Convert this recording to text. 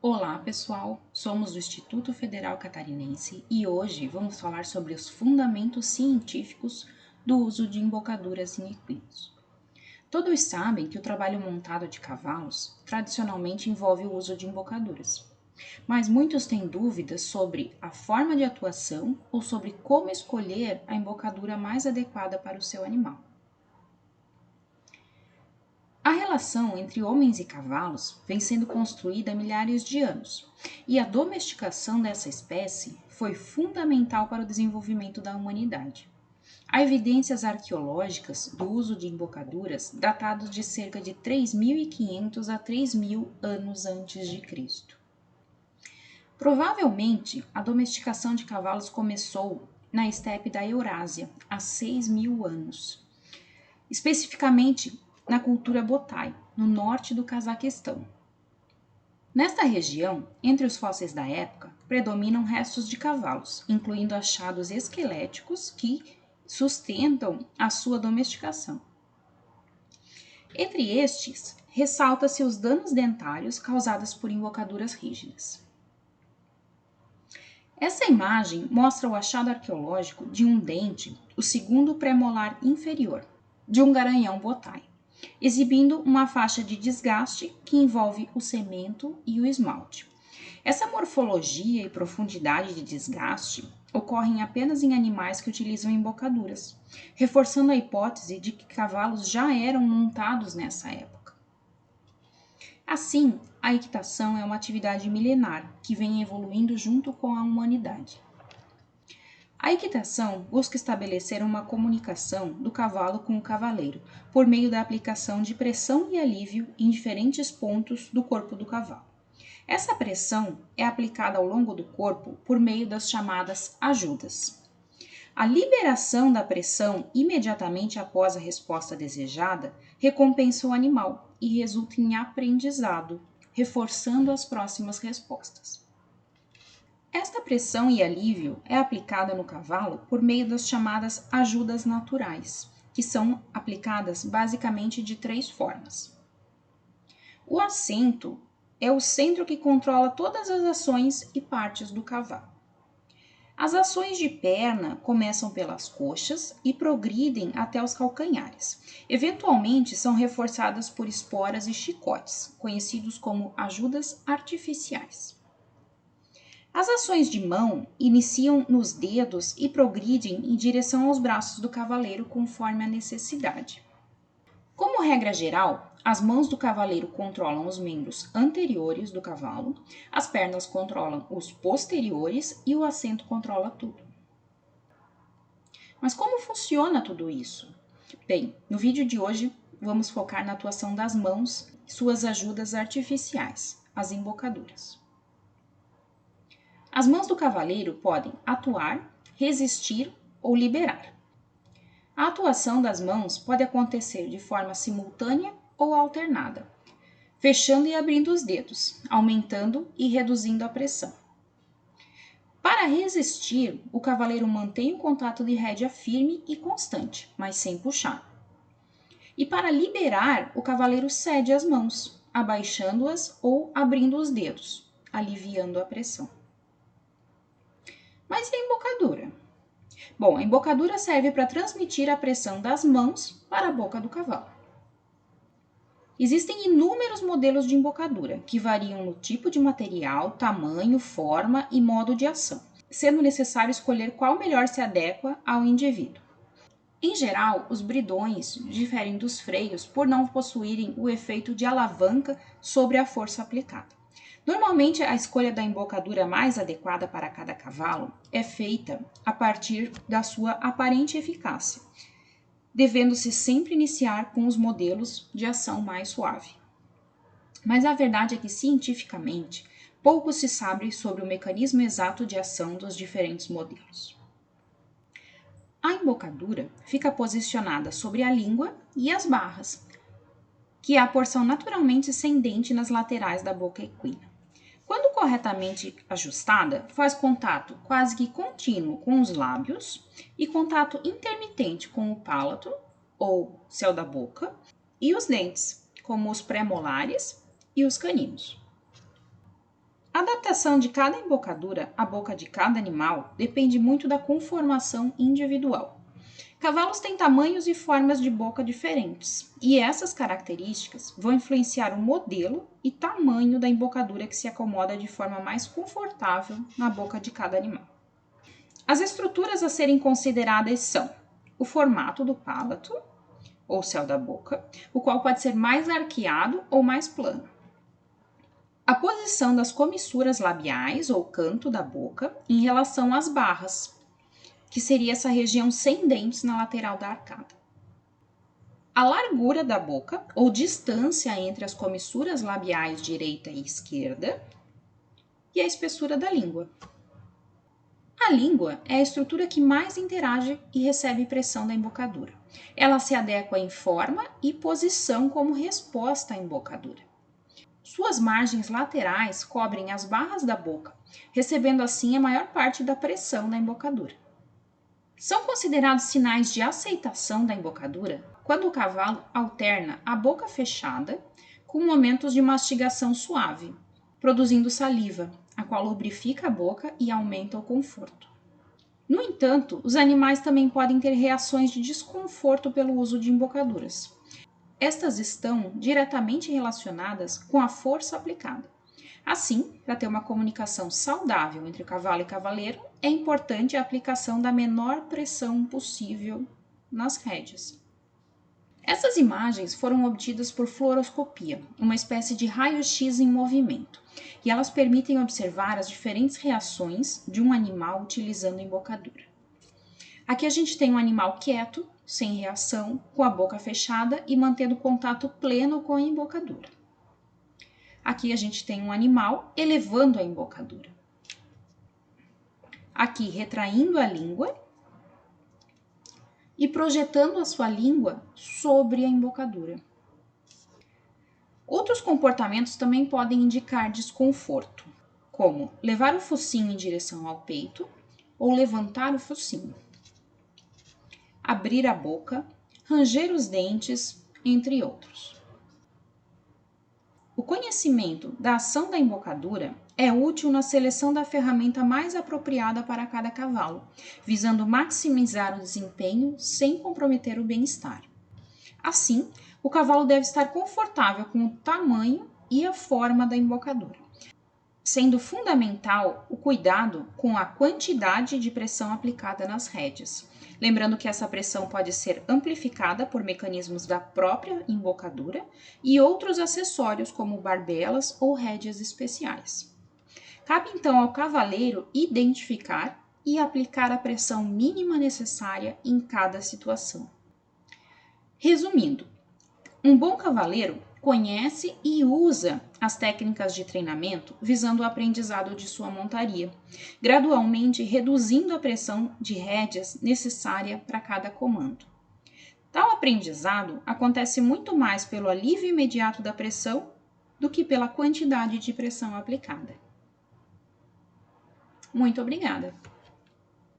Olá, pessoal! Somos do Instituto Federal Catarinense e hoje vamos falar sobre os fundamentos científicos do uso de embocaduras em equinos. Todos sabem que o trabalho montado de cavalos tradicionalmente envolve o uso de embocaduras, mas muitos têm dúvidas sobre a forma de atuação ou sobre como escolher a embocadura mais adequada para o seu animal. A relação entre homens e cavalos vem sendo construída há milhares de anos, e a domesticação dessa espécie foi fundamental para o desenvolvimento da humanidade. Há evidências arqueológicas do uso de embocaduras datados de cerca de 3.500 a 3.000 anos antes de Cristo. Provavelmente, a domesticação de cavalos começou na estepe da Eurásia, há 6.000 anos. Especificamente na cultura Botai, no norte do Cazaquistão. Nesta região, entre os fósseis da época, predominam restos de cavalos, incluindo achados esqueléticos que sustentam a sua domesticação. Entre estes, ressalta-se os danos dentários causados por embocaduras rígidas. Essa imagem mostra o achado arqueológico de um dente, o segundo premolar inferior, de um garanhão Botai, exibindo uma faixa de desgaste que envolve o cemento e o esmalte. Essa morfologia e profundidade de desgaste ocorrem apenas em animais que utilizam embocaduras, reforçando a hipótese de que cavalos já eram montados nessa época. Assim, a equitação é uma atividade milenar que vem evoluindo junto com a humanidade. A equitação busca estabelecer uma comunicação do cavalo com o cavaleiro, por meio da aplicação de pressão e alívio em diferentes pontos do corpo do cavalo. Essa pressão é aplicada ao longo do corpo por meio das chamadas ajudas. A liberação da pressão imediatamente após a resposta desejada recompensa o animal e resulta em aprendizado, reforçando as próximas respostas. Esta pressão e alívio é aplicada no cavalo por meio das chamadas ajudas naturais, que são aplicadas basicamente de 3 formas. O assento é o centro que controla todas as ações e partes do cavalo. As ações de perna começam pelas coxas e progridem até os calcanhares. Eventualmente são reforçadas por esporas e chicotes, conhecidos como ajudas artificiais. As ações de mão iniciam nos dedos e progridem em direção aos braços do cavaleiro conforme a necessidade. Como regra geral, as mãos do cavaleiro controlam os membros anteriores do cavalo, as pernas controlam os posteriores e o assento controla tudo. Mas como funciona tudo isso? Bem, no vídeo de hoje vamos focar na atuação das mãos e suas ajudas artificiais, as embocaduras. As mãos do cavaleiro podem atuar, resistir ou liberar. A atuação das mãos pode acontecer de forma simultânea ou alternada, fechando e abrindo os dedos, aumentando e reduzindo a pressão. Para resistir, o cavaleiro mantém o contato de rédea firme e constante, mas sem puxar. E para liberar, o cavaleiro cede as mãos, abaixando-as ou abrindo os dedos, aliviando a pressão. Mas e a embocadura? Bom, a embocadura serve para transmitir a pressão das mãos para a boca do cavalo. Existem inúmeros modelos de embocadura, que variam no tipo de material, tamanho, forma e modo de ação, sendo necessário escolher qual melhor se adequa ao indivíduo. Em geral, os bridões diferem dos freios por não possuírem o efeito de alavanca sobre a força aplicada. Normalmente, a escolha da embocadura mais adequada para cada cavalo é feita a partir da sua aparente eficácia, devendo-se sempre iniciar com os modelos de ação mais suave. Mas a verdade é que, cientificamente, pouco se sabe sobre o mecanismo exato de ação dos diferentes modelos. A embocadura fica posicionada sobre a língua e as barras, que é a porção naturalmente sem dente nas laterais da boca equina. Quando corretamente ajustada, faz contato quase que contínuo com os lábios e contato intermitente com o palato, ou céu da boca, e os dentes, como os pré-molares e os caninos. A adaptação de cada embocadura à boca de cada animal depende muito da conformação individual. Cavalos têm tamanhos e formas de boca diferentes, e essas características vão influenciar o modelo e tamanho da embocadura que se acomoda de forma mais confortável na boca de cada animal. As estruturas a serem consideradas são o formato do palato, ou céu da boca, o qual pode ser mais arqueado ou mais plano. A posição das comissuras labiais ou canto da boca em relação às barras, que seria essa região sem dentes na lateral da arcada. A largura da boca ou distância entre as comissuras labiais direita e esquerda e a espessura da língua. A língua é a estrutura que mais interage e recebe pressão da embocadura. Ela se adequa em forma e posição como resposta à embocadura. Suas margens laterais cobrem as barras da boca, recebendo assim a maior parte da pressão da embocadura. São considerados sinais de aceitação da embocadura quando o cavalo alterna a boca fechada com momentos de mastigação suave, produzindo saliva, a qual lubrifica a boca e aumenta o conforto. No entanto, os animais também podem ter reações de desconforto pelo uso de embocaduras. Estas estão diretamente relacionadas com a força aplicada. Assim, para ter uma comunicação saudável entre o cavalo e cavaleiro, é importante a aplicação da menor pressão possível nas rédeas. Essas imagens foram obtidas por fluoroscopia, uma espécie de raio-x em movimento, e elas permitem observar as diferentes reações de um animal utilizando a embocadura. Aqui a gente tem um animal quieto, sem reação, com a boca fechada e mantendo contato pleno com a embocadura. Aqui a gente tem um animal elevando a embocadura. Aqui retraindo a língua e projetando a sua língua sobre a embocadura. Outros comportamentos também podem indicar desconforto, como levar o focinho em direção ao peito ou levantar o focinho, abrir a boca, ranger os dentes, entre outros. O conhecimento da ação da embocadura é útil na seleção da ferramenta mais apropriada para cada cavalo, visando maximizar o desempenho sem comprometer o bem-estar. Assim, o cavalo deve estar confortável com o tamanho e a forma da embocadura, sendo fundamental o cuidado com a quantidade de pressão aplicada nas rédeas. Lembrando que essa pressão pode ser amplificada por mecanismos da própria embocadura e outros acessórios como barbelas ou rédeas especiais. Cabe então ao cavaleiro identificar e aplicar a pressão mínima necessária em cada situação. Resumindo, um bom cavaleiro conhece e usa as técnicas de treinamento visando o aprendizado de sua montaria, gradualmente reduzindo a pressão de rédeas necessária para cada comando. Tal aprendizado acontece muito mais pelo alívio imediato da pressão do que pela quantidade de pressão aplicada. Muito obrigada!